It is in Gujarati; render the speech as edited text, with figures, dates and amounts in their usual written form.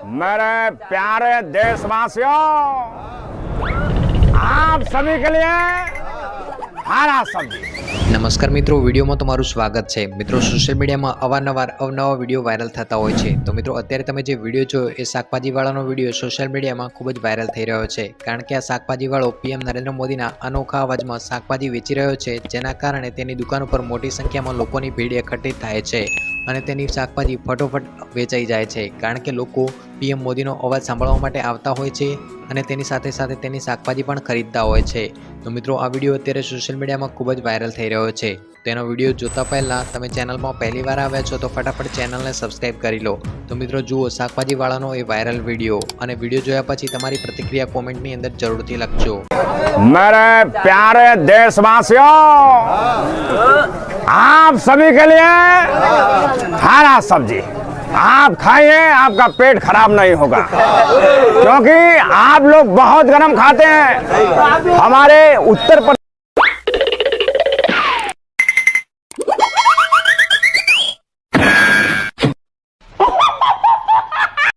मेरे प्यारे देशवासियों, आप सभी के लिए हरा सब्जी। नमस्कार मित्रों, वीडियो में તમારું સ્વાગત છે। મિત્રો, સોશિયલ મીડિયામાં અવારનવાર અવનવા વિડીયો વાયરલ થતા હોય છે। તો મિત્રો, અત્યારે તમે જે વિડીયો જોયો એ શાકભાજીવાળાનો વિડીયો સોશિયલ મીડિયામાં ખૂબ જ વાયરલ થઈ રહ્યો છે, કારણ કે આ શાકભાજીવાળો પીએમ નરેન્દ્ર મોદીના અનોખા અવાજમાં શાકભાજી વેચી રહ્યો છે, જેના કારણે તેની દુકાન ઉપર મોટી સંખ્યામાં લોકોની ભીડ એકઠિત થાય છે અને તેની શાકભાજી ફટોફટ વેચાઈ જાય છે, કારણ કે લોકો પીએમ મોદીનો અવાજ સાંભળવા માટે આવતા હોય છે અને તેની સાથે સાથે તેની શાકભાજી પણ ખરીદતા હોય છે। તો મિત્રો, આ વિડીયો અત્યારે સોશિયલ મીડિયામાં ખૂબ જ વાયરલ થઈ રહ્યો છે। તેનો વિડીયો જોતા પહેલાં તમે ચેનલમાં પહેલીવાર આવ્યા છો તો ફટાફટ ચેનલને સબસ્ક્રાઈબ કરી લો। તો મિત્રો, જુઓ શાકભાજીવાળાનો એ વાયરલ વિડીયો, અને વિડીયો જોયા પછી તમારી પ્રતિક્રિયા કોમેન્ટની અંદર જરૂરથી લખજો। मेरे प्यारे देशवासियों, आप सभी के लिए हरा सब्जी। आप खाइए, आपका पेट खराब नहीं होगा, क्योंकि आप लोग बहुत गरम खाते हैं। हमारे उत्तर प्रदेश